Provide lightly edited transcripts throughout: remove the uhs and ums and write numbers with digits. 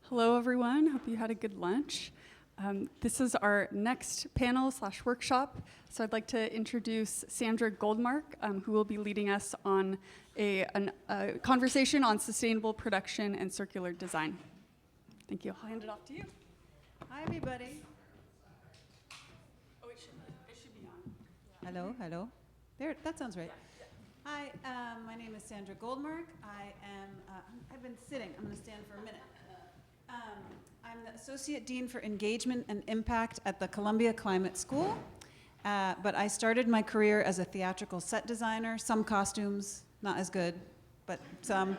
Hello, everyone. Hope you had a good lunch. This is our next panel/workshop. So I'd like to introduce Sandra Goldmark, who will be leading us on a conversation on sustainable production and circular design. Thank you. I'll hand it off to you. Hi, everybody. Oh, it should be on. Hello, hello. There, that sounds right. Hi, my name is Sandra Goldmark. I've been sitting. I'm going to stand for a minute. I'm the Associate Dean for Engagement and Impact at the Columbia Climate School. But I started my career as a theatrical set designer, some costumes, not as good, but some,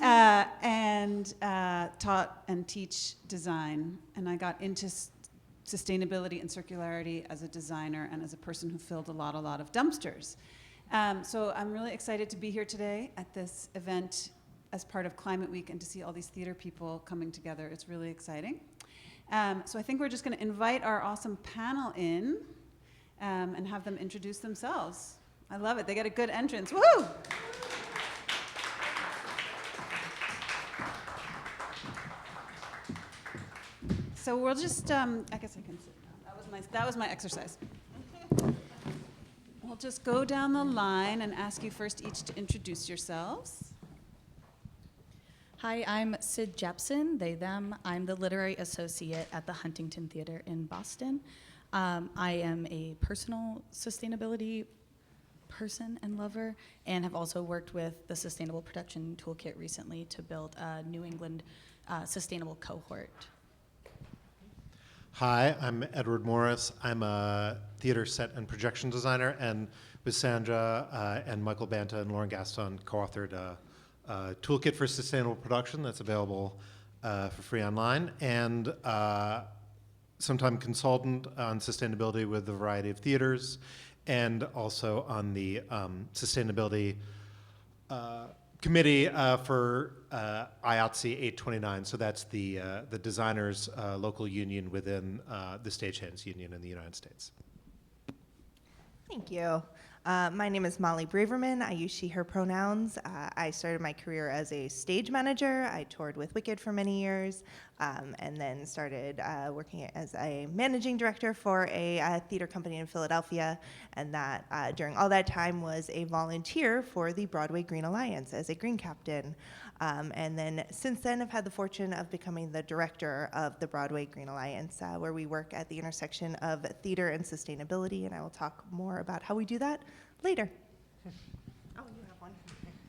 and taught and teach design. And I got into sustainability and circularity as a designer and as a person who filled a lot of dumpsters. So I'm really excited to be here today at this event as part of Climate Week and to see all these theater people coming together. It's really exciting. So I think we're just going to invite our awesome panel in and have them introduce themselves. I love it. They get a good entrance. Woohoo! So we'll just, I guess I can sit down. That was my exercise. We'll just go down the line and ask you first each to introduce yourselves. Hi, I'm Sid Jepsen, they, them. I'm the literary associate at the Huntington Theater in Boston. I am a personal sustainability person and lover, and have also worked with the Sustainable Production Toolkit recently to build a New England sustainable cohort. Hi, I'm Edward Morris. I'm a theater set and projection designer, and with Sandra and Michael Banta and Lauren Gaston co-authored a toolkit for sustainable production that's available for free online, and sometime consultant on sustainability with a variety of theaters, and also on the sustainability committee for IATSE 829. So that's the designers' local union within the Stagehands Union in the United States. Thank you. My name is Molly Braverman. I use she, her pronouns. I started my career as a stage manager. I toured with Wicked for many years, and then started working as a managing director for a theater company in Philadelphia, and that during all that time was a volunteer for the Broadway Green Alliance as a green captain. And then since then, I've had the fortune of becoming the director of the Broadway Green Alliance, where we work at the intersection of theater and sustainability, and I will talk more about how we do that later. Oh, you have one.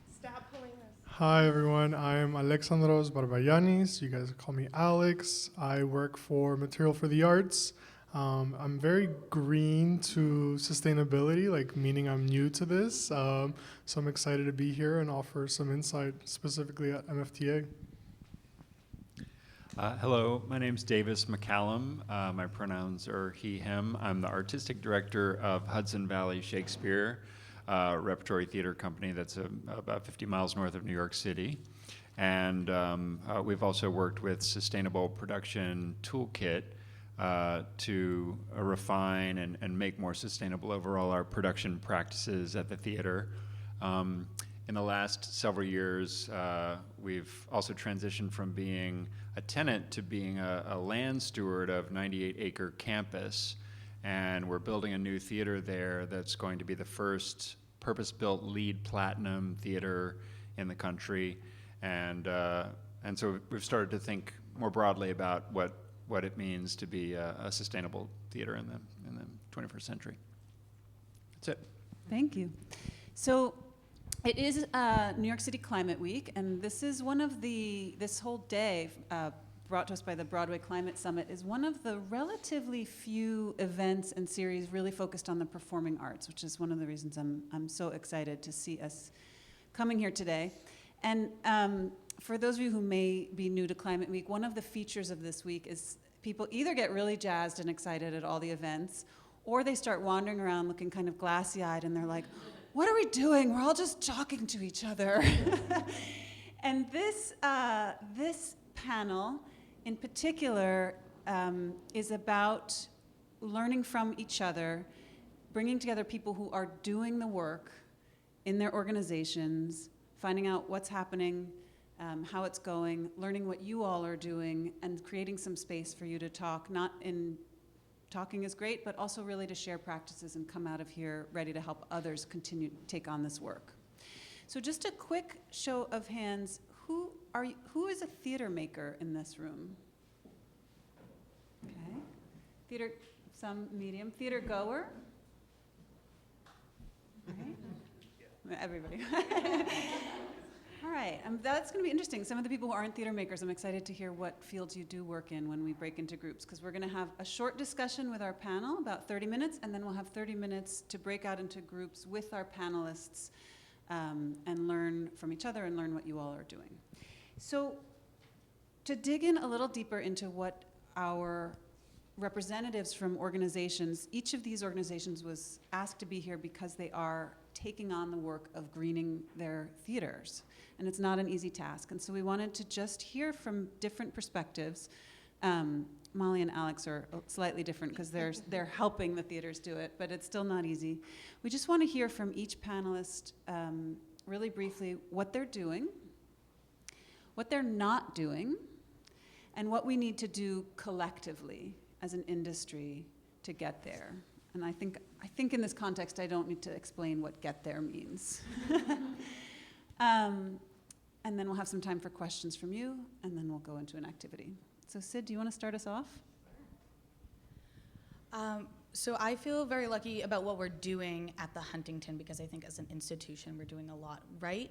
Stop pulling this. Hi, everyone. I'm Alexandros Barpayianis. You guys call me Alex. I work for Material for the Arts. I'm very green to sustainability, meaning I'm new to this. So I'm excited to be here and offer some insight specifically at MFTA. Hello, my name's Davis Mccallum. My pronouns are he, him. I'm the artistic director of Hudson Valley Shakespeare, a repertory theater company that's about 50 miles north of New York City. And we've also worked with Sustainable Production Toolkit to refine and make more sustainable overall our production practices at the theater. In the last several years, we've also transitioned from being a tenant to being a land steward of 98-acre campus, and we're building a new theater there that's going to be the first purpose-built LEED Platinum theater in the country, and so we've started to think more broadly about what it means to be a sustainable theater in the 21st century. That's it. Thank you. So it is New York City Climate Week, and this is this whole day brought to us by the Broadway Climate Summit is one of the relatively few events and series really focused on the performing arts, which is one of the reasons I'm so excited to see us coming here today. And for those of you who may be new to Climate Week, one of the features of this week is people either get really jazzed and excited at all the events, or they start wandering around looking kind of glassy-eyed, and they're like, what are we doing? We're all just talking to each other. And this panel in particular is about learning from each other, bringing together people who are doing the work in their organizations, finding out what's happening how it's going, learning what you all are doing, and creating some space for you to talk. Not in talking is great, but also really to share practices and come out of here ready to help others continue to take on this work. So just a quick show of hands, who is a theater maker in this room? Okay. Theater, some medium. Theater goer? Right. Everybody. All right, that's going to be interesting. Some of the people who aren't theater makers, I'm excited to hear what fields you do work in when we break into groups, because we're going to have a short discussion with our panel, about 30 minutes, and then we'll have 30 minutes to break out into groups with our panelists and learn from each other and learn what you all are doing. So to dig in a little deeper into what our representatives from organizations, each of these organizations was asked to be here because they are taking on the work of greening their theaters. And it's not an easy task. And so we wanted to just hear from different perspectives. Molly and Alex are slightly different because they're helping the theaters do it, but it's still not easy. We just want to hear from each panelist really briefly what they're doing, what they're not doing, and what we need to do collectively as an industry to get there. And I think in this context, I don't need to explain what get there means. And then we'll have some time for questions from you, and then we'll go into an activity. So Sid, do you want to start us off? So I feel very lucky about what we're doing at the Huntington, because I think as an institution, we're doing a lot right.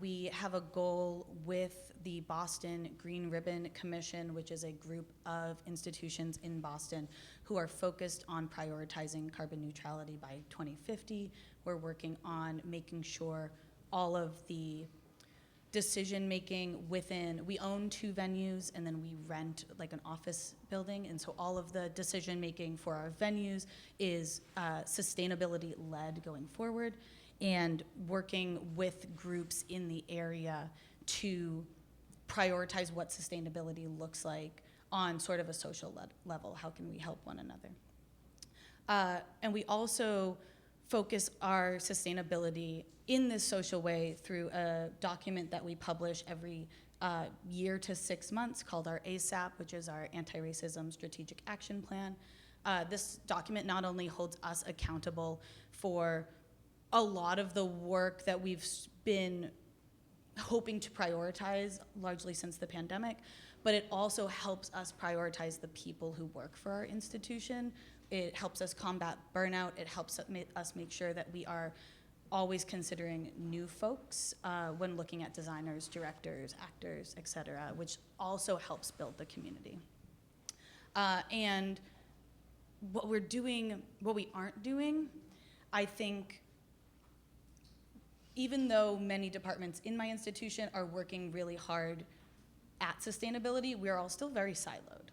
We have a goal with the Boston Green Ribbon Commission, which is a group of institutions in Boston who are focused on prioritizing carbon neutrality by 2050. We're working on making sure all of the decision making within, we own 2 venues and then we rent like an office building, and so all of the decision making for our venues is sustainability led going forward, and working with groups in the area to prioritize what sustainability looks like on sort of a social level. How can we help one another? And we also focus our sustainability in this social way through a document that we publish every year to 6 months called our ASAP, which is our Anti-Racism Strategic Action Plan. This document not only holds us accountable for a lot of the work that we've been hoping to prioritize largely since the pandemic, but it also helps us prioritize the people who work for our institution. It helps us combat burnout. It helps us make sure that we are always considering new folks when looking at designers, directors, actors, et cetera, which also helps build the community. And what we're doing, what we aren't doing, I think, even though many departments in my institution are working really hard at sustainability, we're all still very siloed.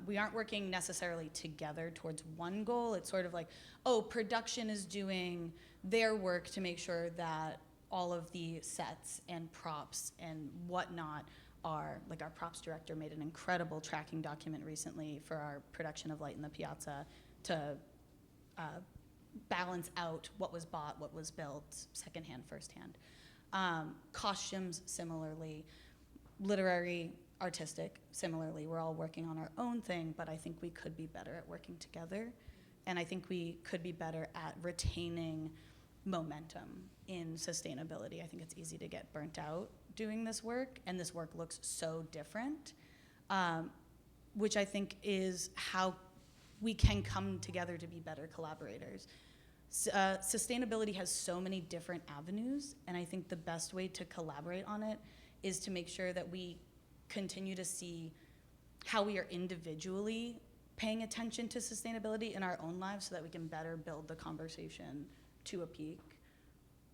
We aren't working necessarily together towards one goal. It's sort of like, oh, production is doing their work to make sure that all of the sets and props and whatnot are, like our props director made an incredible tracking document recently for our production of Light in the Piazza to balance out what was bought, what was built, secondhand, firsthand. Costumes, similarly. Literary, artistic, similarly. We're all working on our own thing, but I think we could be better at working together. And I think we could be better at retaining momentum in sustainability. I think it's easy to get burnt out doing this work, and this work looks so different, which I think is how we can come together to be better collaborators. Sustainability has so many different avenues, and I think the best way to collaborate on it is to make sure that we continue to see how we are individually paying attention to sustainability in our own lives so that we can better build the conversation to a peak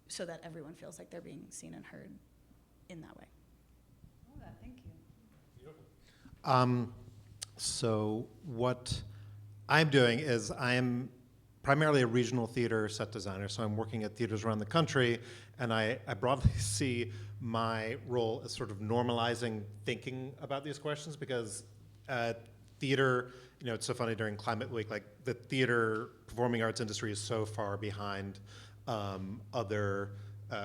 so that everyone feels like they're being seen and heard in that way. Oh, thank you. So what I'm doing is I'm primarily a regional theater set designer, so I'm working at theaters around the country, and I broadly see my role as sort of normalizing thinking about these questions, because theater, you know, it's so funny during Climate Week, like the theater performing arts industry is so far behind other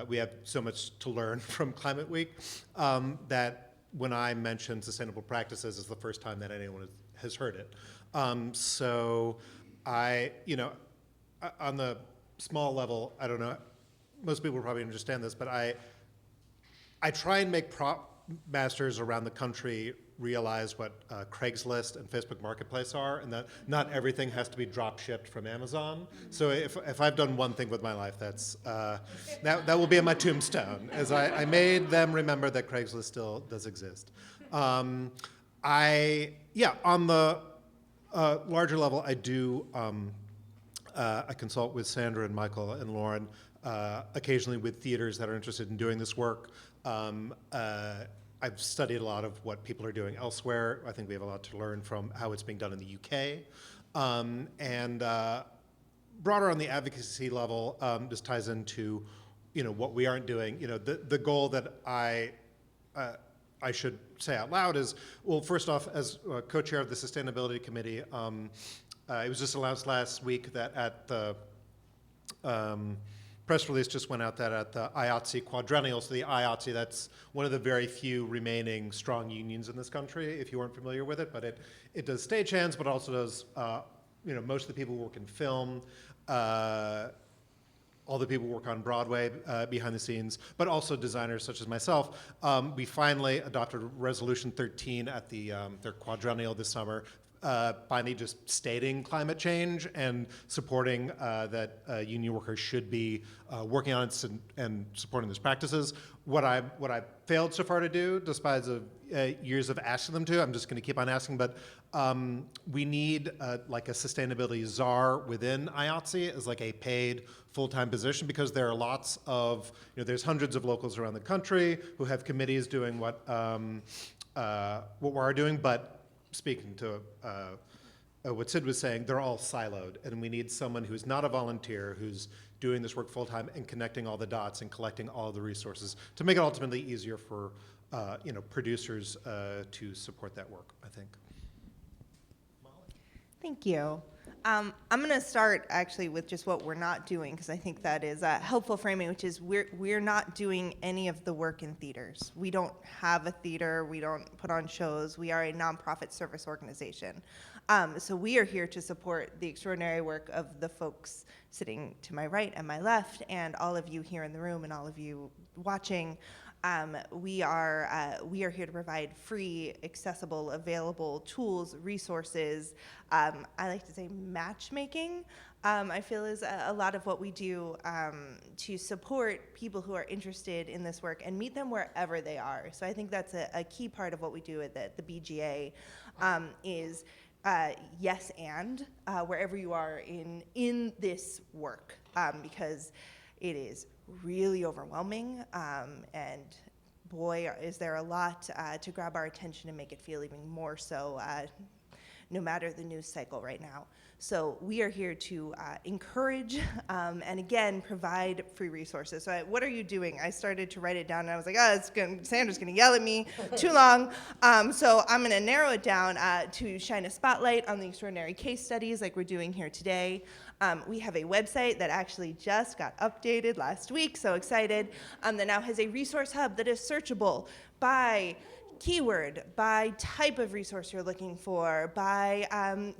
we have so much to learn from Climate Week that when I mention sustainable practices, it's the first time that anyone has heard it. So I, on the small level, I don't know, most people probably understand this, but I try and make prop masters around the country realize what Craigslist and Facebook Marketplace are, and that not everything has to be drop shipped from Amazon. So if I've done one thing with my life, that's that will be on my tombstone, as I made them remember that Craigslist still does exist. On the larger level, I do I consult with Sandra and Michael and Lauren occasionally with theaters that are interested in doing this work. I've studied a lot of what people are doing elsewhere. I think we have a lot to learn from how it's being done in the UK. Broader on the advocacy level, this ties into, what we aren't doing. The goal that I should say out loud is, well, first off, as co-chair of the Sustainability Committee, it was just announced last week that at the press release just went out that at the IATSE quadrennial, so the IATSE, that's one of the very few remaining strong unions in this country, if you weren't familiar with it, but it does stagehands, but also does, most of the people who work in film, all the people who work on Broadway behind the scenes, but also designers such as myself. We finally adopted Resolution 13 at the their quadrennial this summer, finally just stating climate change and supporting that union workers should be working on it and supporting those practices. What I failed so far to do, despite years of asking them to, I'm just going to keep on asking, but we need like a sustainability czar within IATSE as like a paid full-time position, because there are lots of, there's hundreds of locals around the country who have committees doing what we're doing, but speaking to what Sid was saying, they're all siloed, and we need someone who's not a volunteer, who's doing this work full-time and connecting all the dots and collecting all the resources to make it ultimately easier for producers to support that work, I think. Thank you. I'm going to start actually with just what we're not doing, because I think that is a helpful framing, which is we're not doing any of the work in theaters. We don't have a theater. We don't put on shows. We are a nonprofit service organization. So we are here to support the extraordinary work of the folks sitting to my right and my left, and all of you here in the room and all of you watching. We are here to provide free, accessible, available tools, resources. I like to say matchmaking, I feel is a lot of what we do to support people who are interested in this work and meet them wherever they are. So I think that's a key part of what we do at the BGA is yes and wherever you are in this work, because it is really overwhelming, and boy, is there a lot to grab our attention and make it feel even more so, no matter the news cycle right now. So we are here to encourage and again provide free resources. So what are you doing? I started to write it down and I was like, Sandra's gonna yell at me too long. So I'm gonna narrow it down to shine a spotlight on the extraordinary case studies like we're doing here today. We have a website that actually just got updated last week, so excited, that now has a resource hub that is searchable by keyword, by type of resource you're looking for, by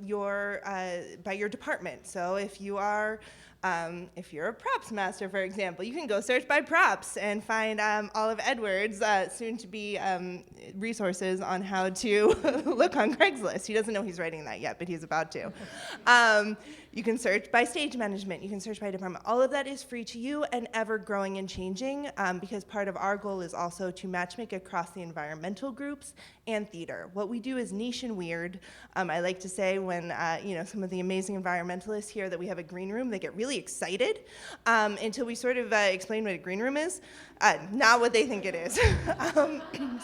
your department. So if you're a props master, for example, you can go search by props and find Olive Edwards' soon-to-be resources on how to look on Craigslist. He doesn't know he's writing that yet, but he's about to. You can search by stage management. You can search by department. All of that is free to you and ever growing and changing, because part of our goal is also to matchmake across the environmental groups and theater. What we do is niche and weird. I like to say when some of the amazing environmentalists hear that we have a green room, they get really excited until we sort of explain what a green room is. Not what they think it is.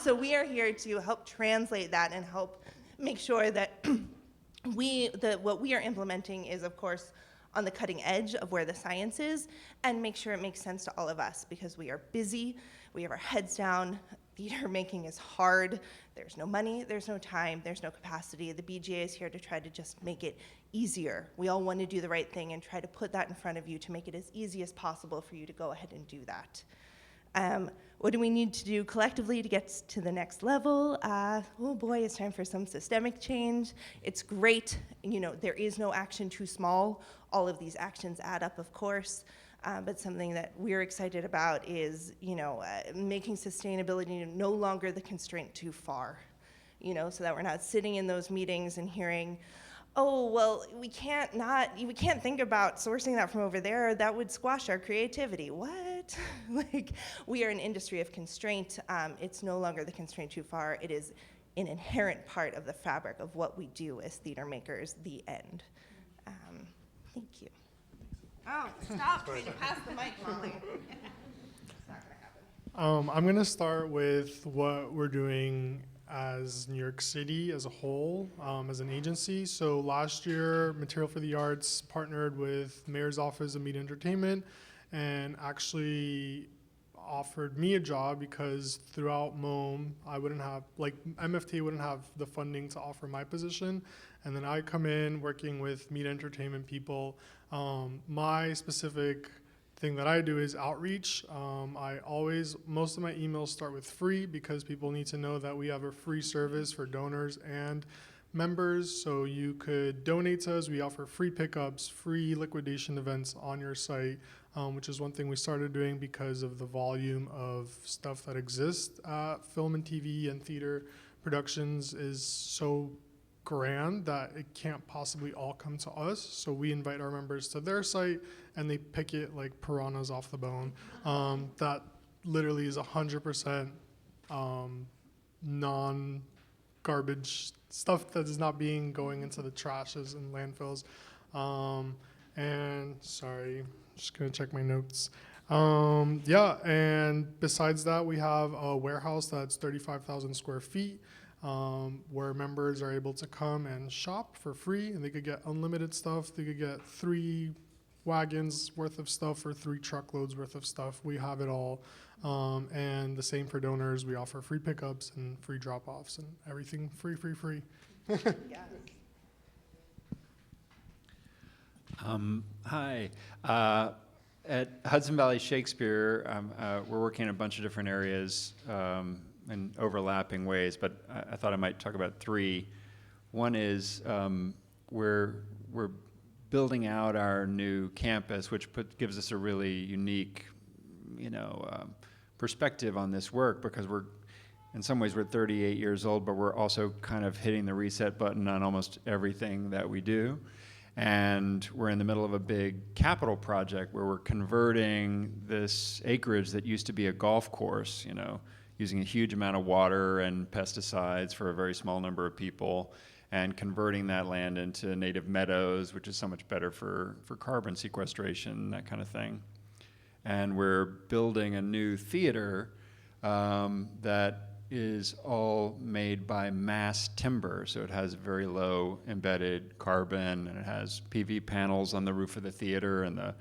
So we are here to help translate that and help make sure that what we are implementing is, of course, on the cutting edge of where the science is, and make sure it makes sense to all of us, because we are busy, we have our heads down, theater making is hard. There's no money, there's no time, there's no capacity. The BGA is here to try to just make it easier. We all want to do the right thing and try to put that in front of you to make it as easy as possible for you to go ahead and do that. What do we need to do collectively to get to the next level? Oh boy, it's time for some systemic change. It's great, there is no action too small. All of these actions add up, of course, but something that we're excited about is, making sustainability no longer the constraint too far, so that we're not sitting in those meetings and hearing, oh, well, we can't think about sourcing that from over there. That would squash our creativity. What? Like, we are an industry of constraint. It's no longer the constraint too far. It is an inherent part of the fabric of what we do as theater makers, the end. Thank you. Oh, stop trying to pass the mic, Molly. It's not going to happen. I'm going to start with what we're doing as New York City as a whole, as an agency. So last year, Material for the Arts partnered with Mayor's Office of Media Entertainment and actually offered me a job because throughout MOM, I wouldn't have, MFTA wouldn't have the funding to offer my position. And then I come in working with media entertainment people. My specific thing that I do is outreach. Most of my emails start with free because people need to know that we have a free service for donors and members. So you could donate to us. We offer free pickups, free liquidation events on your site, which is one thing we started doing because of the volume of stuff that exists at film and TV and theater productions is so grand that it can't possibly all come to us. So we invite our members to their site and they pick it like piranhas off the bone. That literally is 100% non-garbage stuff that is not going into the trashes and landfills. And sorry, just gonna check my notes. And besides that, we have a warehouse that's 35,000 square feet. Where members are able to come and shop for free, and they could get unlimited stuff. They could get 3 wagons worth of stuff or 3 truckloads worth of stuff. We have it all. And the same for donors. We offer free pickups and free drop-offs and everything free. Yeah. Hi. At Hudson Valley Shakespeare, we're working in a bunch of different areas in overlapping ways, but I thought I might talk about 3. One is we're building out our new campus, which gives us a really unique, perspective on this work because in some ways we're 38 years old, but we're also kind of hitting the reset button on almost everything that we do. And we're in the middle of a big capital project where we're converting this acreage that used to be a golf course, using a huge amount of water and pesticides for a very small number of people, and converting that land into native meadows, which is so much better for carbon sequestration, that kind of thing. And we're building a new theater that is all made by mass timber, so it has very low embedded carbon, and it has PV panels on the roof of the theater, and the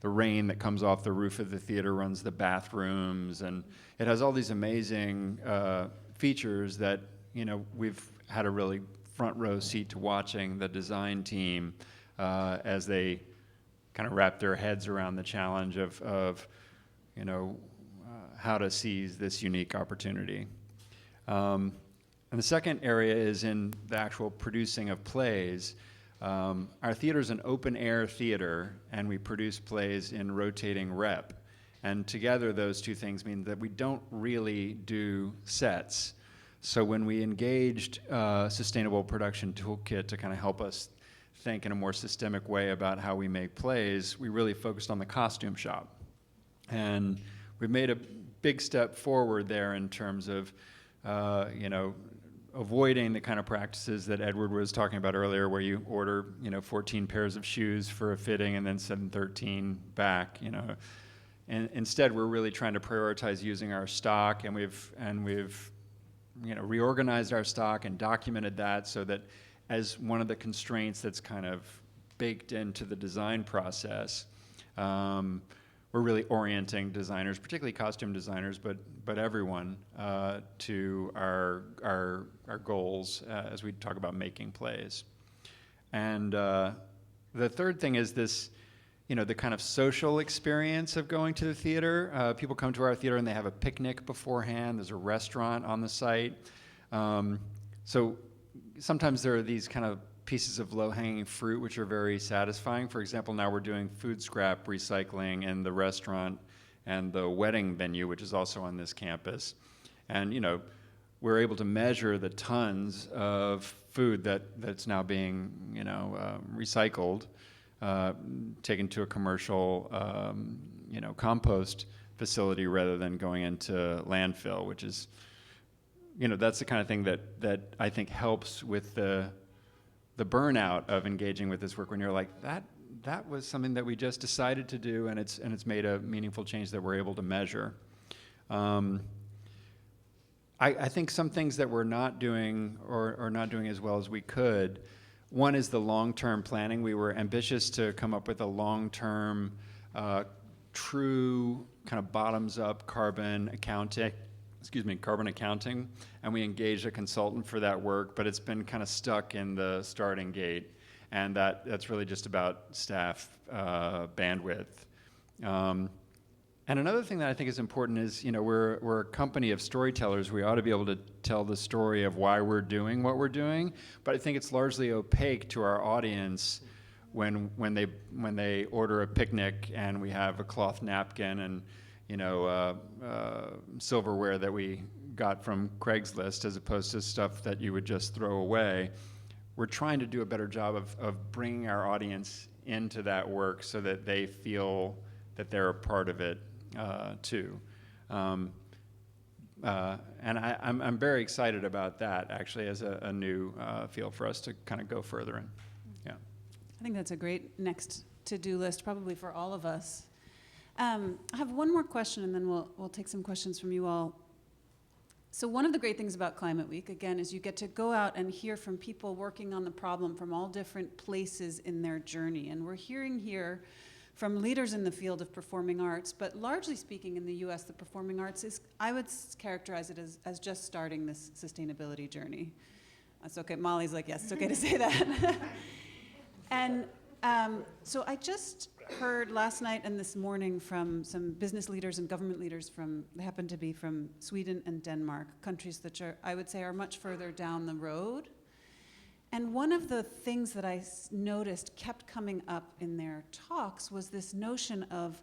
rain that comes off the roof of the theater runs the bathrooms, and it has all these amazing features that we've had a really front row seat to watching the design team as they kind of wrap their heads around the challenge of how to seize this unique opportunity. And the second area is in the actual producing of plays. Our theater is an open-air theater, and we produce plays in rotating rep. And together, those two things mean that we don't really do sets. So when we engaged Sustainable Production Toolkit to kind of help us think in a more systemic way about how we make plays, we really focused on the costume shop. And we've made a big step forward there in terms of, avoiding the kind of practices that Edward was talking about earlier, where you order, 14 pairs of shoes for a fitting and then send 13 back, And instead, we're really trying to prioritize using our stock, and we've reorganized our stock and documented that so that as one of the constraints that's kind of baked into the design process, we're we're really orienting designers, particularly costume designers, but everyone, to our goals as we talk about making plays. And the third thing is this, the kind of social experience of going to the theater. People come to our theater and they have a picnic beforehand. There's a restaurant on the site. So sometimes there are these kind of pieces of low-hanging fruit which are very satisfying. For example, now we're doing food scrap recycling in the restaurant and the wedding venue, which is also on this campus. And, we're able to measure the tons of food that's now being, recycled, taken to a commercial, compost facility rather than going into landfill, which is, that's the kind of thing that I think helps with the burnout of engaging with this work when you're like, that was something that we just decided to do, and it's made a meaningful change that we're able to measure. I think some things that we're not doing or not doing as well as we could. One is the long-term planning. We were ambitious to come up with a long-term, true kind of bottoms-up carbon accounting, and we engaged a consultant for that work, but it's been kind of stuck in the starting gate, and that's really just about staff bandwidth. And another thing that I think is important is, we're a company of storytellers. We ought to be able to tell the story of why we're doing what we're doing, but I think it's largely opaque to our audience when they order a picnic and we have a cloth napkin and silverware that we got from Craigslist as opposed to stuff that you would just throw away. We're trying to do a better job of bringing our audience into that work so that they feel that they're a part of it too. And I'm very excited about that, actually, as a new field for us to kind of go further in. Yeah. I think that's a great next to-do list, probably for all of us. I have one more question, and then we'll take some questions from you all. So one of the great things about Climate Week, again, is you get to go out and hear from people working on the problem from all different places in their journey. And we're hearing here from leaders in the field of performing arts, but largely speaking in the US, the performing arts is, I would characterize it as just starting this sustainability journey. That's okay, Molly's like, yes, it's okay to say that. And so I just heard last night and this morning from some business leaders and government leaders they happen to be from Sweden and Denmark, countries that I would say are much further down the road. And one of the things that I noticed kept coming up in their talks was this notion of,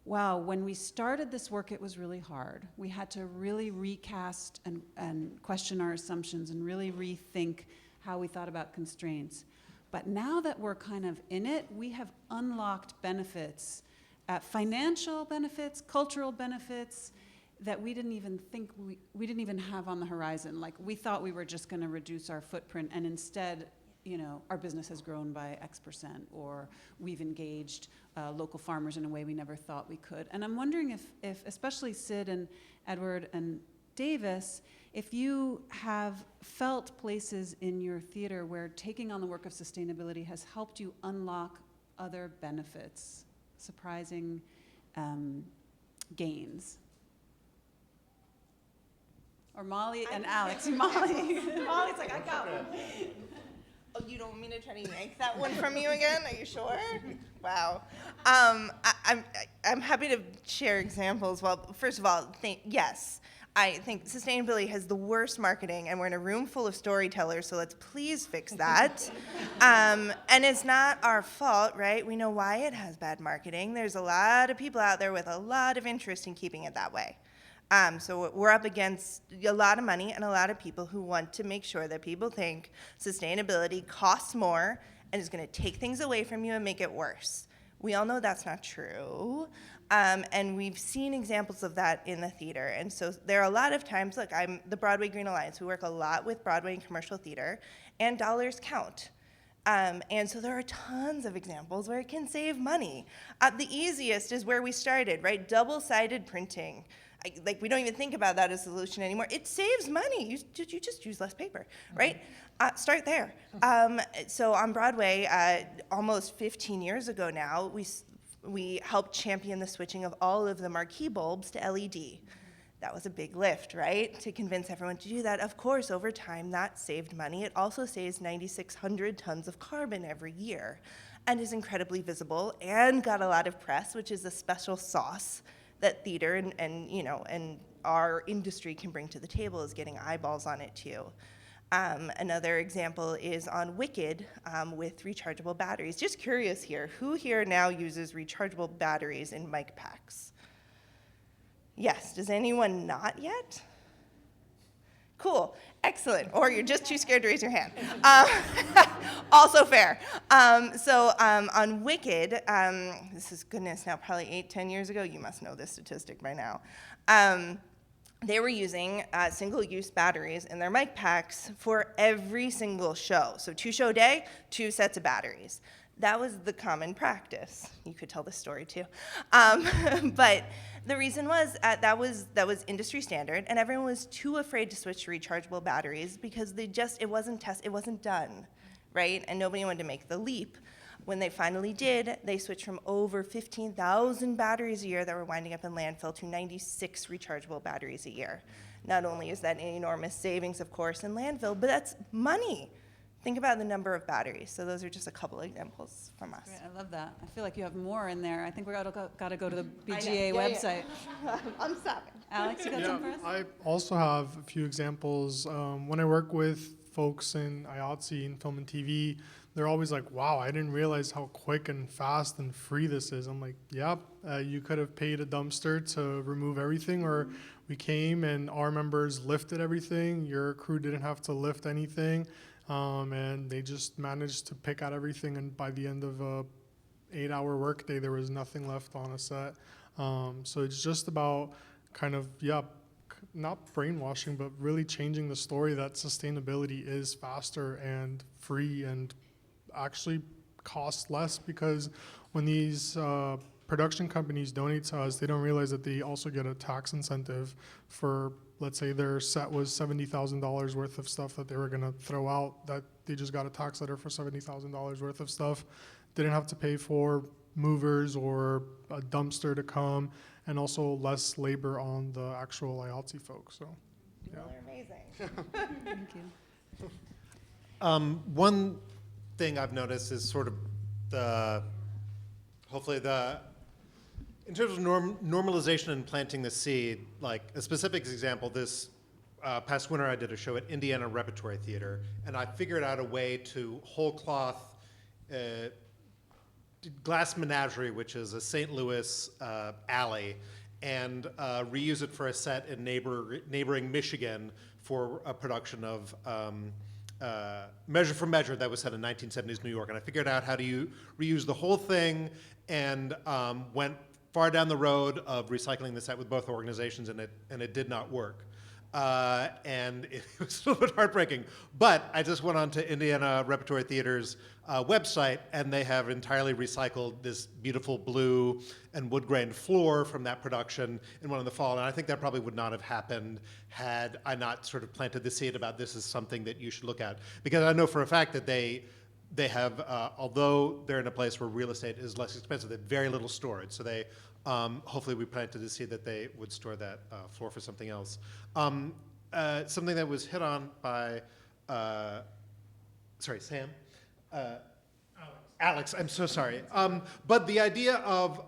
wow, when we started this work, it was really hard. We had to really recast and question our assumptions and really rethink how we thought about constraints. But now that we're kind of in it, we have unlocked benefits, financial benefits, cultural benefits, that we didn't even think we didn't even have on the horizon. Like, we thought we were just going to reduce our footprint, and instead, our business has grown by X%, or we've engaged local farmers in a way we never thought we could. And I'm wondering if especially Sid and Edward and Davis, if you have felt places in your theater where taking on the work of sustainability has helped you unlock other benefits, surprising gains. Or Molly and Alex. Molly's like, I got one. Oh, you don't want me to try to yank that one from you again? Are you sure? Wow. I'm happy to share examples. Well, first of all, yes. I think sustainability has the worst marketing, and we're in a room full of storytellers, so let's please fix that. And it's not our fault, right? We know why it has bad marketing. There's a lot of people out there with a lot of interest in keeping it that way. So we're up against a lot of money and a lot of people who want to make sure that people think sustainability costs more and is going to take things away from you and make it worse. We all know that's not true. And we've seen examples of that in the theater. And so there are a lot of times, look, I'm the Broadway Green Alliance. We work a lot with Broadway and commercial theater, and dollars count. And so there are tons of examples where it can save money. The easiest is where we started, right? Double-sided printing. We don't even think about that as a solution anymore. It saves money. You just use less paper, right? Start there. So on Broadway, almost 15 years ago now, We helped champion the switching of all of the marquee bulbs to LED. That was a big lift, right? To convince everyone to do that. Of course, over time, that saved money. It also saves 9,600 tons of carbon every year and is incredibly visible and got a lot of press, which is a special sauce that theater and our industry can bring to the table, is getting eyeballs on it too. Another example is on Wicked with rechargeable batteries. Just curious here, who here now uses rechargeable batteries in mic packs? Yes, does anyone not yet? Cool, excellent. Or you're just too scared to raise your hand. Also fair. On Wicked, this is goodness now, probably 8-10 years ago, you must know this statistic by now. They were using single-use batteries in their mic packs for every single show. So 2-show day, 2 sets of batteries. That was the common practice. You could tell this story too. But the reason was that was industry standard, and everyone was too afraid to switch to rechargeable batteries because it wasn't done, right? And nobody wanted to make the leap. When they finally did, they switched from over 15,000 batteries a year that were winding up in landfill to 96 rechargeable batteries a year. Not only is that an enormous savings, of course, in landfill, but that's money. Think about the number of batteries. So those are just a couple examples from us. Great, I love that. I feel like you have more in there. I think we got to go to the I know. BGA website. I'm stopping. Alex, you got some for us? I also have a few examples. When I work with folks in IATSE in film and TV, they're always like, wow, I didn't realize how quick and fast and free this is. I'm like, yep, you could have paid a dumpster to remove everything, or we came and our members lifted everything. Your crew didn't have to lift anything, and they just managed to pick out everything, and by the end of a 8-hour workday, there was nothing left on a set. So it's just about kind of, not brainwashing, but really changing the story that sustainability is faster and free and actually costs less, because when these production companies donate to us, they don't realize that they also get a tax incentive for, let's say their set was $70,000 worth of stuff that they were gonna throw out, that they just got a tax letter for $70,000 worth of stuff. Didn't have to pay for movers or a dumpster to come, and also less labor on the actual IATSE folks. So, yeah. They're amazing. Thank you. One thing I've noticed is sort of in terms of normalization and planting the seed, like a specific example, this past winter I did a show at Indiana Repertory Theater, and I figured out a way to whole cloth Glass Menagerie, which is a St. Louis alley, and reuse it for a set in neighboring Michigan for a production of Measure for Measure that was set in 1970s New York. And I figured out how to reuse the whole thing, and went far down the road of recycling the set with both organizations, and it did not work. And it was a little bit heartbreaking. But I just went on to Indiana Repertory Theater's website, and they have entirely recycled this beautiful blue and wood-grained floor from that production in one of the fall. And I think that probably would not have happened had I not sort of planted the seed about this is something that you should look at. Because I know for a fact that they have, although they're in a place where real estate is less expensive, they have very little storage. So they, hopefully we planted the seed that they would store that floor for something else. Something that was hit on by, Sam? Alex, I'm so sorry. But the idea of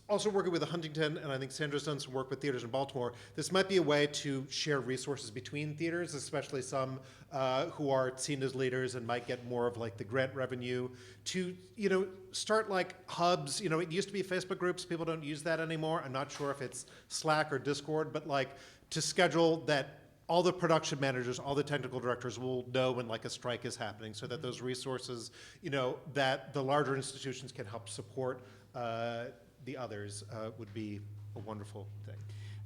also working with the Huntington, and I think Sandra's done some work with theaters in Baltimore, this might be a way to share resources between theaters, especially some who are seen as leaders and might get more of like the grant revenue, to start like hubs. It used to be Facebook groups, people don't use that anymore. I'm not sure if it's Slack or Discord, but like to schedule that all the production managers, all the technical directors will know when like a strike is happening, so that those resources, that the larger institutions can help support the others would be a wonderful thing.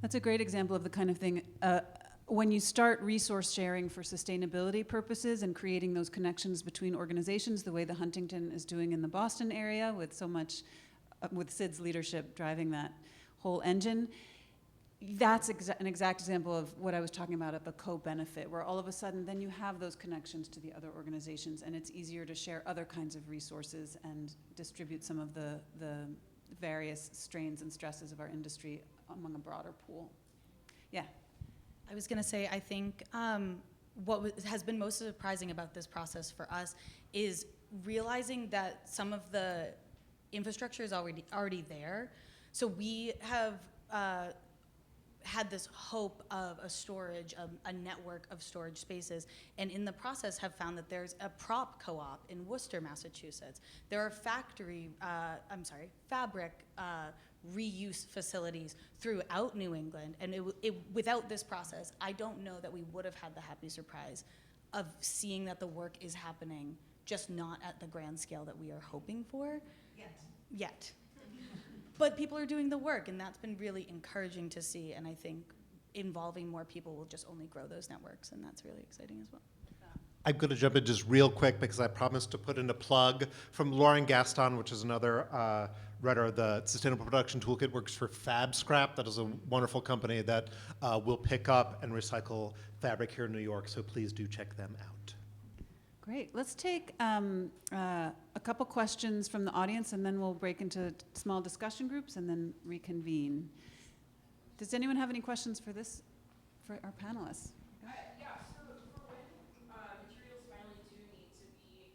That's a great example of the kind of thing, when you start resource sharing for sustainability purposes and creating those connections between organizations, the way the Huntington is doing in the Boston area with so much, with Sid's leadership driving that whole engine, That's an exact example of what I was talking about at the co-benefit, where all of a sudden then you have those connections to the other organizations, and it's easier to share other kinds of resources and distribute some of the various strains and stresses of our industry among a broader pool. Yeah. I was going to say, I think has been most surprising about this process for us is realizing that some of the infrastructure is already there. So we have had this hope of a network of storage spaces, and in the process have found that there's a prop co-op in Worcester, Massachusetts. There are fabric reuse facilities throughout New England, and without this process, I don't know that we would have had the happy surprise of seeing that the work is happening, just not at the grand scale that we are hoping for. Yet. But people are doing the work, and that's been really encouraging to see, and I think involving more people will just only grow those networks, and that's really exciting as well. I'm going to jump in just real quick because I promised to put in a plug from Lauren Gaston, which is another writer of the Sustainable Production Toolkit, works for Fab Scrap. That is a wonderful company that will pick up and recycle fabric here in New York, so please do check them out. Great. Let's take a couple questions from the audience, and then we'll break into small discussion groups and then reconvene. Does anyone have any questions for our panelists? Yeah, so for when materials finally do need to be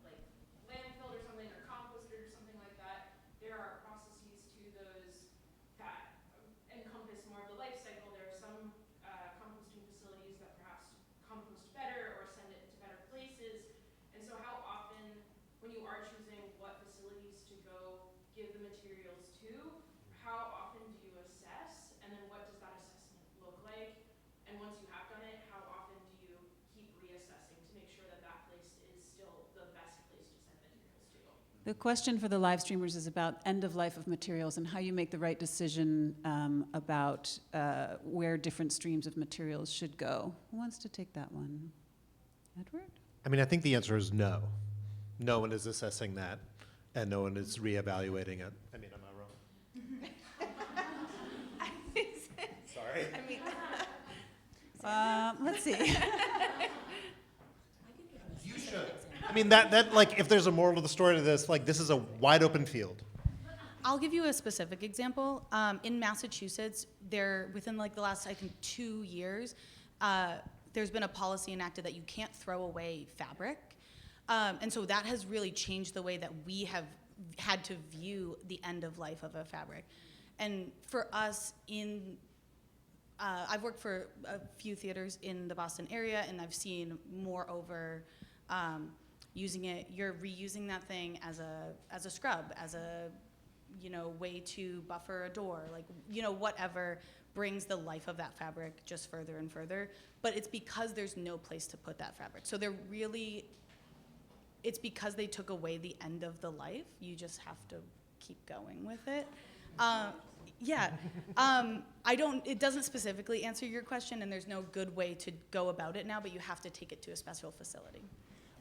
like landfilled or something, or composted or something like that, there are processes to those that encompass more of the life cycle. There are some composting facilities that perhaps compost better or send it to better places. And so how often, when you are choosing what facilities to go give the materials to, how often do you assess? And then what does that assessment look like? And once you have done it, how often do you keep reassessing to make sure that that place is still the best place to send materials to? The question for the live streamers is about end of life of materials and how you make the right decision about where different streams of materials should go. Who wants to take that one? Edward? I mean, I think the answer is no. No one is assessing that, and no one is reevaluating it. I mean, am I wrong? Sorry. I mean, Let's see. You should. I mean, that like, if there's a moral to the story to this, like, this is a wide open field. I'll give you a specific example. In Massachusetts, within like the last, I think, 2 years, there's been a policy enacted that you can't throw away fabric. And so that has really changed the way that we have had to view the end of life of a fabric. And for us, I've worked for a few theaters in the Boston area, and I've seen moreover using it. You're reusing that thing as a scrub, as a way to buffer a door, like whatever brings the life of that fabric just further and further. But it's because there's no place to put that fabric. So it's because they took away the end of the life. You just have to keep going with it. It doesn't specifically answer your question, and there's no good way to go about it now, but you have to take it to a special facility.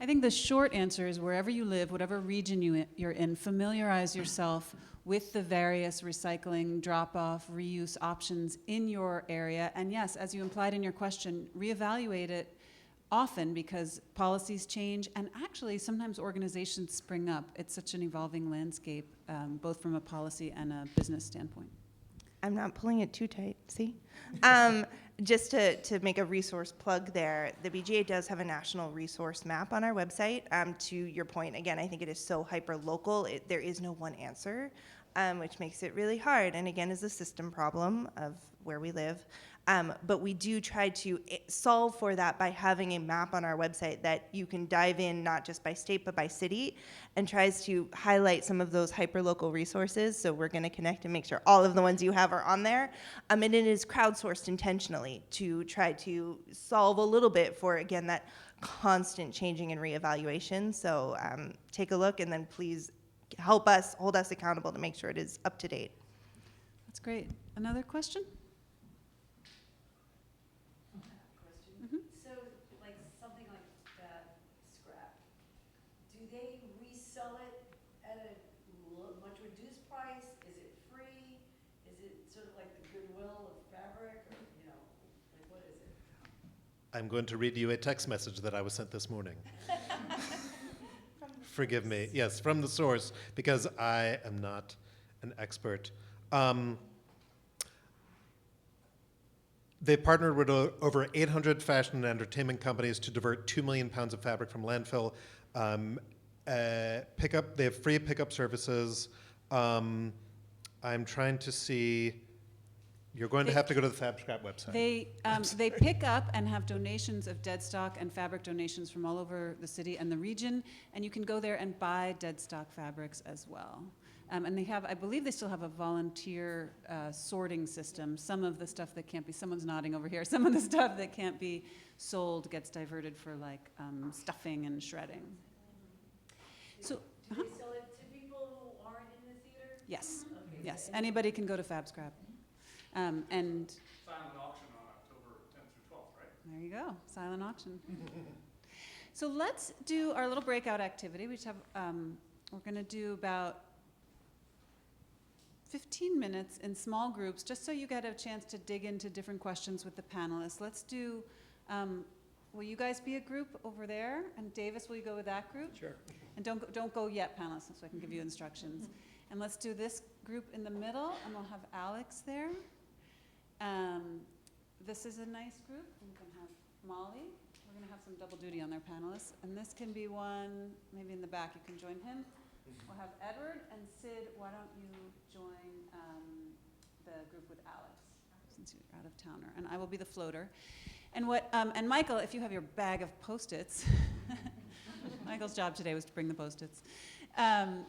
I think the short answer is wherever you live, whatever region you're in, familiarize yourself with the various recycling, drop-off, reuse options in your area. And yes, as you implied in your question, reevaluate it often because policies change, and actually sometimes organizations spring up. It's such an evolving landscape, both from a policy and a business standpoint. I'm not pulling it too tight, see? Just to make a resource plug there, the BGA does have a national resource map on our website. To your point, again, I think it is so hyper-local, there is no one answer, which makes it really hard, and again, is a system problem of where we live. But we do try to solve for that by having a map on our website that you can dive in, not just by state, but by city, and tries to highlight some of those hyper-local resources. So we're gonna connect and make sure all of the ones you have are on there. And it is crowdsourced intentionally to try to solve a little bit for, again, that constant changing and reevaluation. So take a look, and then please hold us accountable to make sure it is up to date. That's great. Another question? Much reduced price? Is it free? Is it sort of like the Goodwill I'm going to read you a text message that I was sent this morning. Forgive me. Yes, from the source, because I am not an expert. They partnered with over 800 fashion and entertainment companies to divert 2 million pounds of fabric from landfill. They have free pickup services. I'm trying to see. You're going to have to go to the Fab Scrap website. They pick up and have donations of dead stock and fabric donations from all over the city and the region, and you can go there and buy dead stock fabrics as well. And they have, I believe they still have a volunteer sorting system. Some of the stuff that can't be, someone's nodding over here, some of the stuff that can't be sold gets diverted for like stuffing and shredding. So, Do they sell it to people who aren't in the theater? yes, Okay, yes, so anybody can go to Fab Scrap. And Silent auction on October 10th through 12th, right? there you go, silent auction. So let's do our little breakout activity. We just have, we're going to do about 15 minutes in small groups, just so you get a chance to dig into different questions with the panelists. Let's do, will you guys be a group over there? And Davis, will you go with that group? Sure. And don't go yet, panelists, so I can give you instructions. And let's do this group in the middle, and we'll have Alex there. This is a nice group. We can have Molly. We're going to have some double duty on their panelists. And this can be one, maybe in the back, you can join him. We'll have Edward and Sid. Why don't you join the group with Alex, since you're out of towner, and I will be the floater. And and Michael, if you have your bag of Post-its, Michael's job today was to bring the Post-its.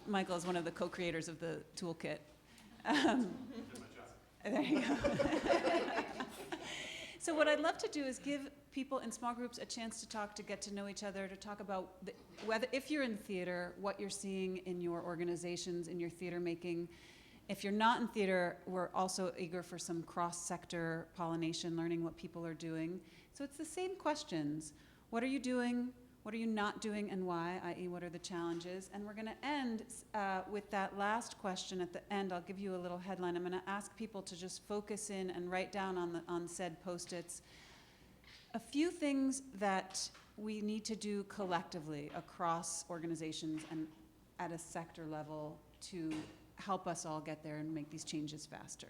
Michael is one of the co-creators of the toolkit. There you go. So what I'd love to do is give people in small groups a chance to talk, to get to know each other, to talk about whether, if you're in theater, what you're seeing in your organizations, in your theater making. If you're not in theater, we're also eager for some cross-sector pollination, learning what people are doing. So it's the same questions. What are you doing? What are you not doing and why, i.e. what are the challenges? And we're going to end with that last question at the end. I'll give you a little headline. I'm going to ask people to just focus in and write down on said Post-its a few things that we need to do collectively across organizations and at a sector level to help us all get there and make these changes faster.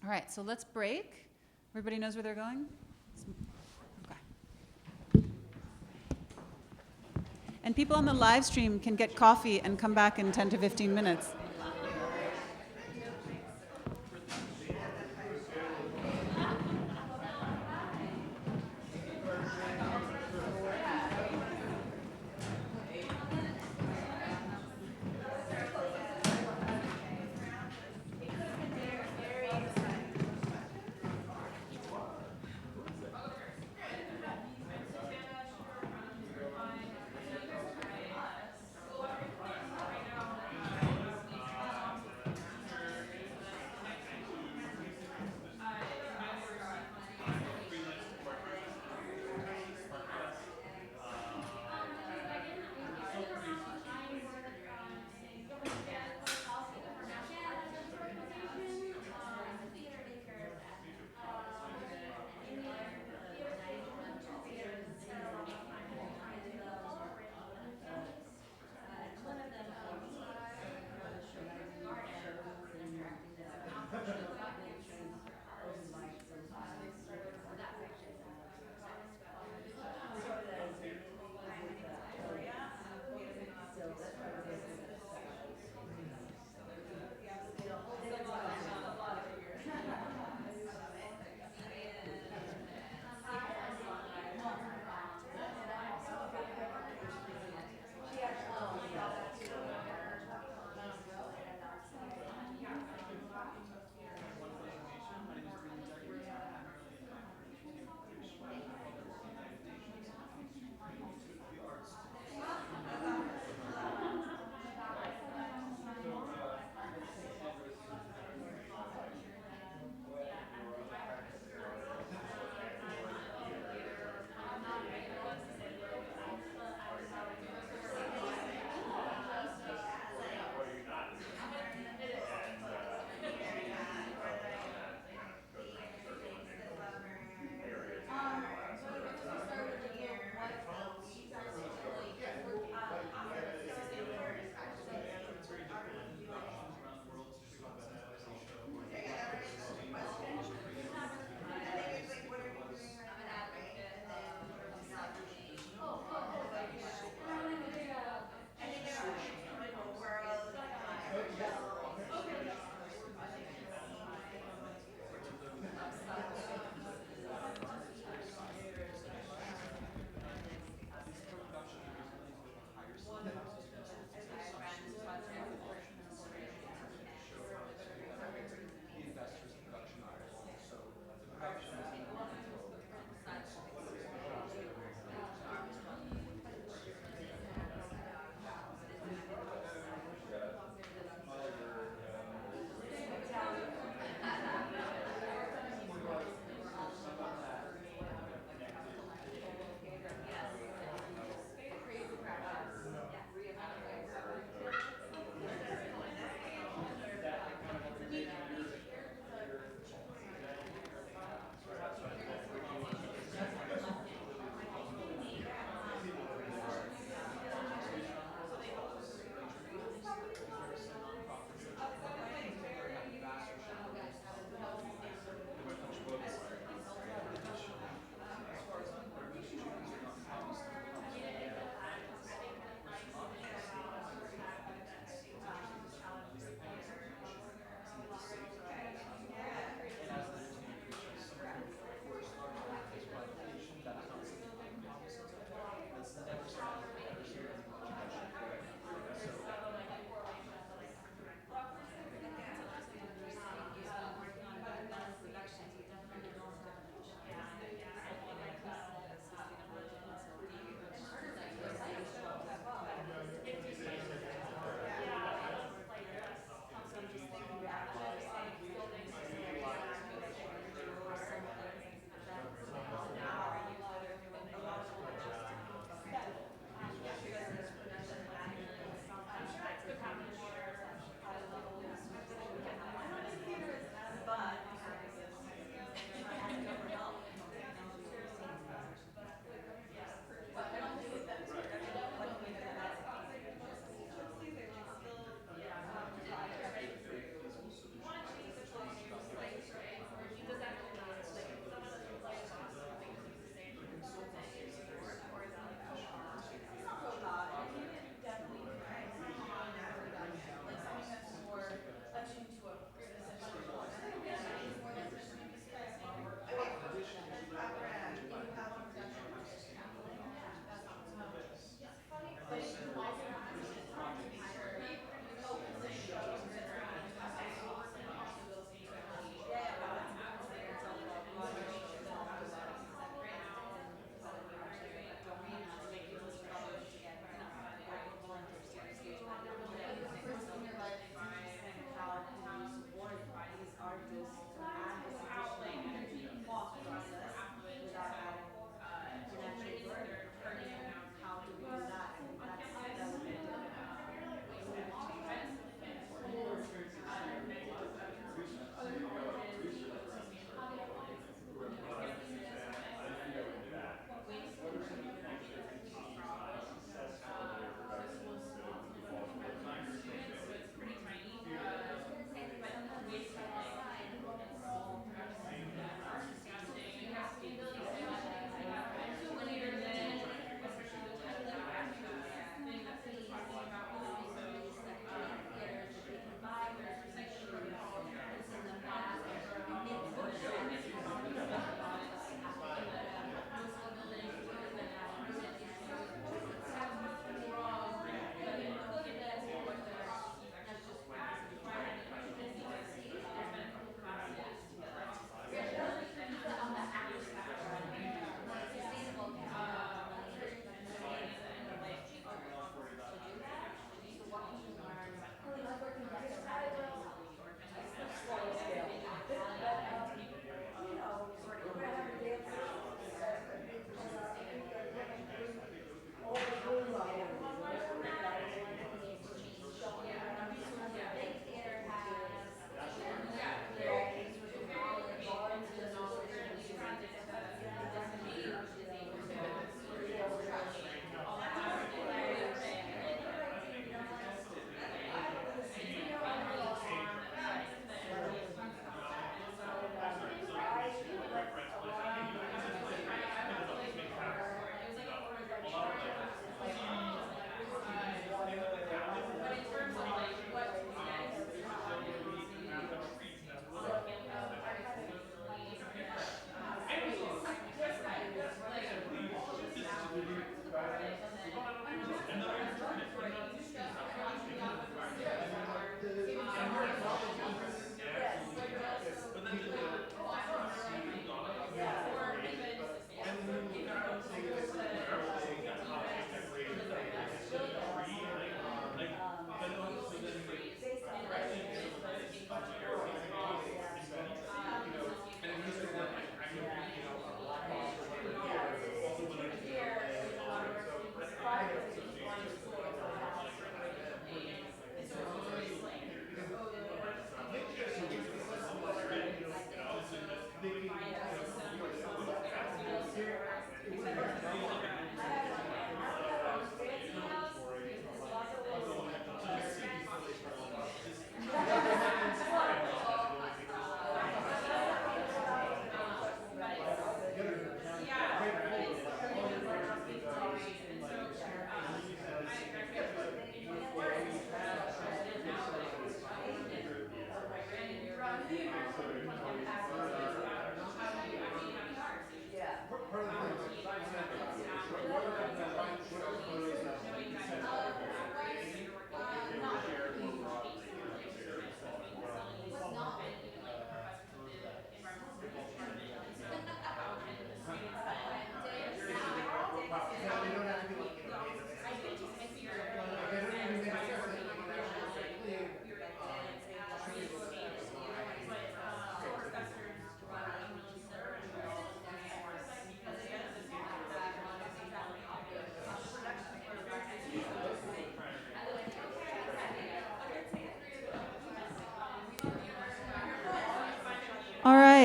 All right, so let's break. Everybody knows where they're going? Okay. And people on the live stream can get coffee and come back in 10 to 15 minutes.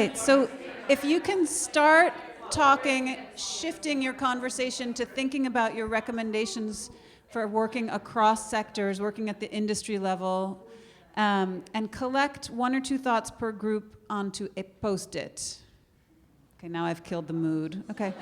right, so if you can start talking, shifting your conversation to thinking about your recommendations for working across sectors, working at the industry level, and collect 1 or 2 thoughts per group onto a Post-it. Okay, now I've killed the mood. Okay.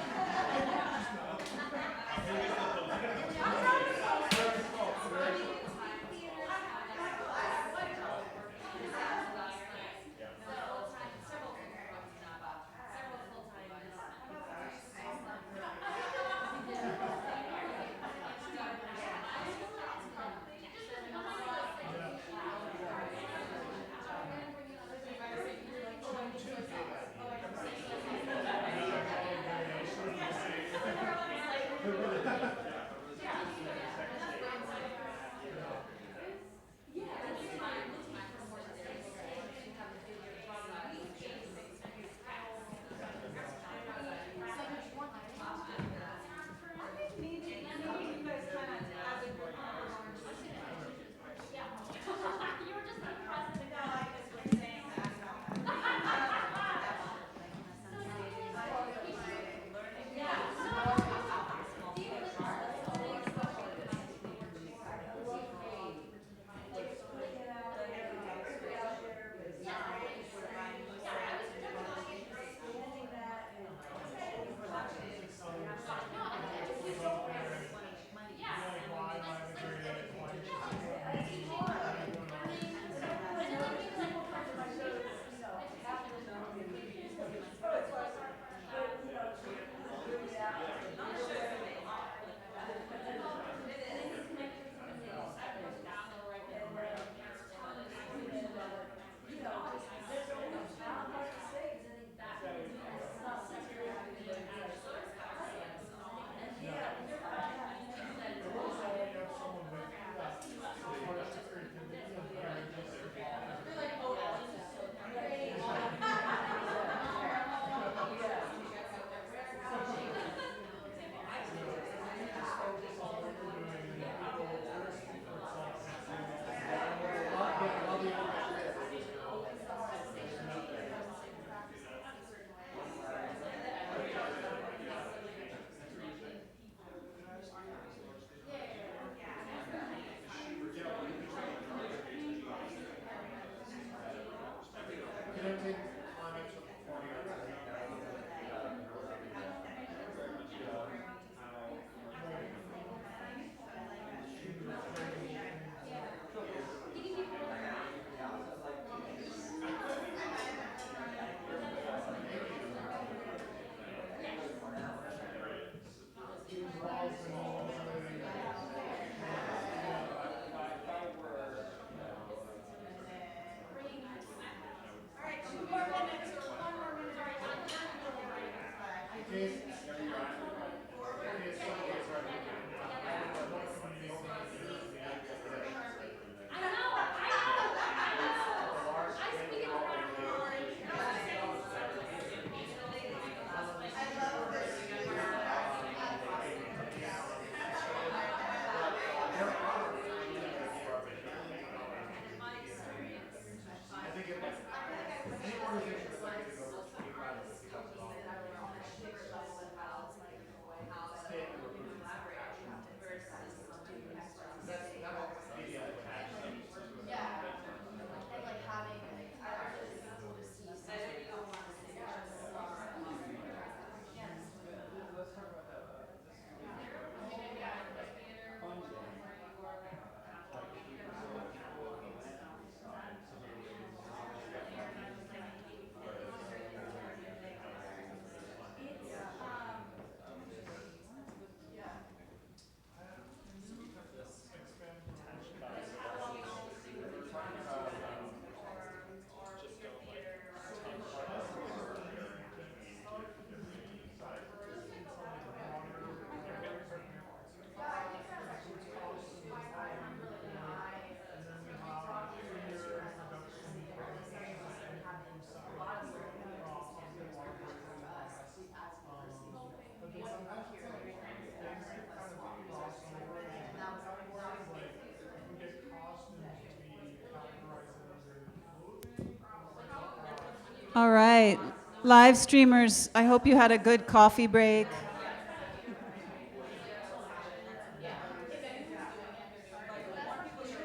All right. Live streamers, I hope you had a good coffee break.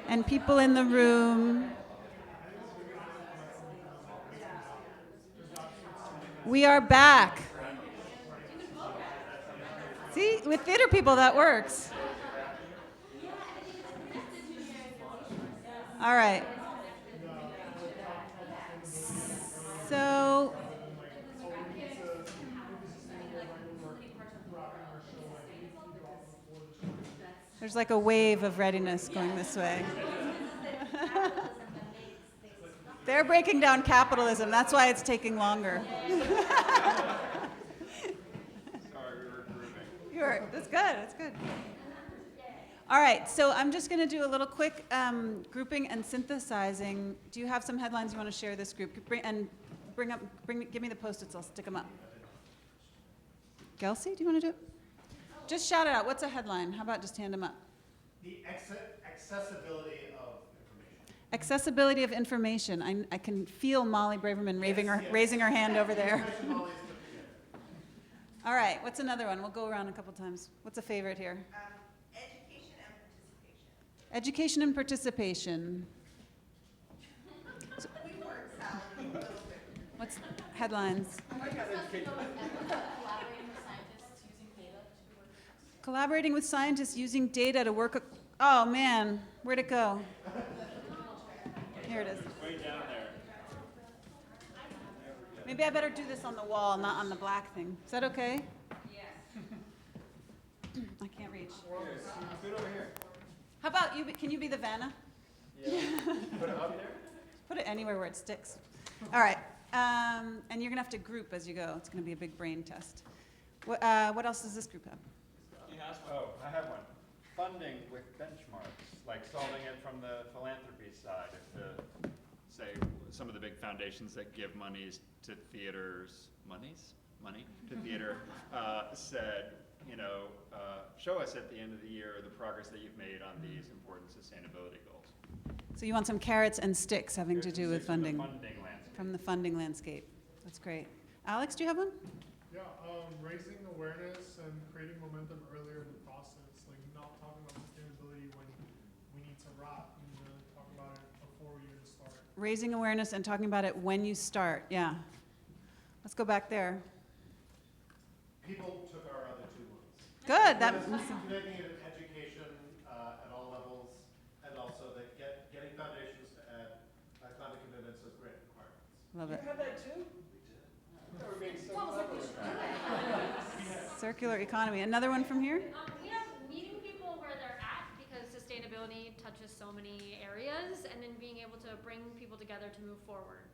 And people in the room. We are back. See, with theater people, that works. All right. So, there's like a wave of readiness going this way. They're breaking down capitalism. That's why it's taking longer. That's good. That's good. All right. So I'm just going to do a little quick grouping and synthesizing. Do you have some headlines you want to share this group? Give me the Post-its. I'll stick them up. Kelsey, do you want to do it? Just shout it out. What's a headline? How about just hand them up? The accessibility of information. Accessibility of information. I can feel Molly Braverman raising her hand over there. All right, what's another one? We'll go around a couple times. What's a favorite here? Education and participation. So, what's headlines? Collaborating with scientists using data to work. Oh man, where'd it go? Here it is. Way down there. Maybe I better do this on the wall, not on the black thing. Is that okay? Yes. I can't reach. Put it over here. How about you? Can you be the Vanna? Yeah. Put it up there? Put it anywhere where it sticks. All right. And you're going to have to group as you go. It's going to be a big brain test. What else does this group have? Oh, I have one. Funding with benchmarks, like solving it from the philanthropy side. If say some of the big foundations that give monies to theaters, money to theater, said, show us at the end of the year the progress that you've made on these important sustainability goals. So you want some carrots and sticks having to do with funding. From the funding landscape. That's great. Alex, do you have one? Yeah, raising awareness and creating momentum earlier in the process, like not talking about sustainability when we need to wrap, talk about it before we even start. Raising awareness and talking about it when you start, yeah. Let's go back there. People took our other two ones. Good. Making it an education at all levels, and also that getting foundations to add climate commitments as grant requirements. Love it. You have that too? We're being so Circular economy. Another one from here? We have meeting people where they're at because sustainability touches so many areas, and then being able to bring people together to move forward.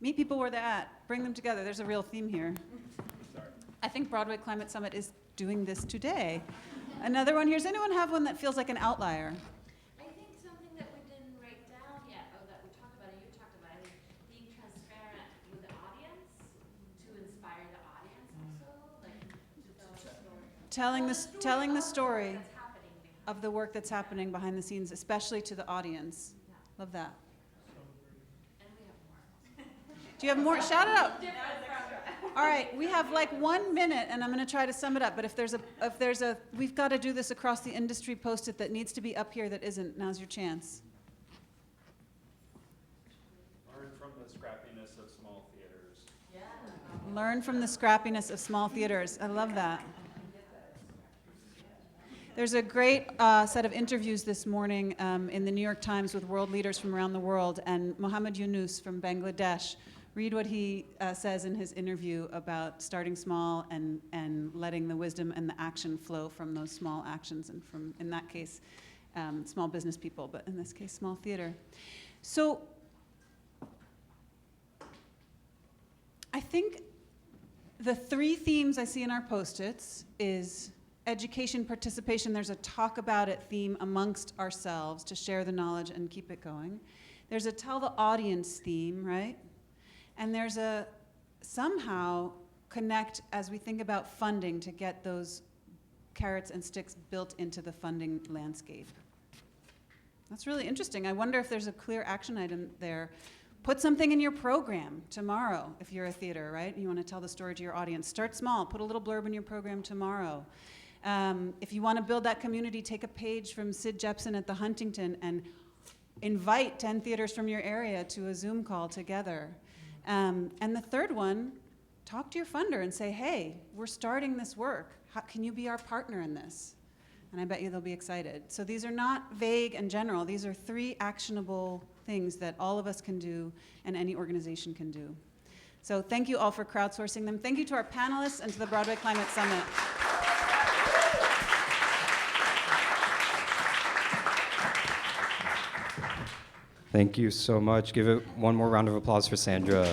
Meet people where they're at. Bring them together. There's a real theme here. I think Broadway Climate Summit is doing this today. Another one here. Does anyone have one that feels like an outlier? I think something that we didn't write down yet, or that we talked about, and you talked about, is being transparent with the audience to inspire the audience also, like to tell a story. Telling the story That's happening behind. of the work that's happening behind the scenes, especially to the audience. Love that. And we have more. Do you have more? Shout it out. All right, we have like 1 minute, and I'm going to try to sum it up. But if there's a, we've got to do this across the industry Post-it that needs to be up here that isn't. Now's your chance. Learn from the scrappiness of small theaters. Learn from the scrappiness of small theaters. I love that. There's a great set of interviews this morning in the New York Times with world leaders from around the world, and Mohammed Yunus from Bangladesh. Read what he says in his interview about starting small and letting the wisdom and the action flow from those small actions, and from, in that case, small business people, but in this case, small theater. So I think the three themes I see in our Post-its is education, participation. There's a talk about it theme amongst ourselves to share the knowledge and keep it going. There's a tell the audience theme, right? And there's a somehow connect as we think about funding to get those carrots and sticks built into the funding landscape. That's really interesting. I wonder if there's a clear action item there. Put something in your program tomorrow if you're a theater, right? You want to tell the story to your audience. Start small. Put a little blurb in your program tomorrow. If you want to build that community, take a page from Sid Jepsen at the Huntington and invite 10 theaters from your area to a Zoom call together. And the third one, talk to your funder and say, hey, we're starting this work. How can you be our partner in this? And I bet you they'll be excited. So these are not vague and general. These are 3 actionable things that all of us can do and any organization can do. So thank you all for crowdsourcing them. Thank you to our panelists and to the Broadway Climate Summit. Thank you so much. Give it one more round of applause for Sandra.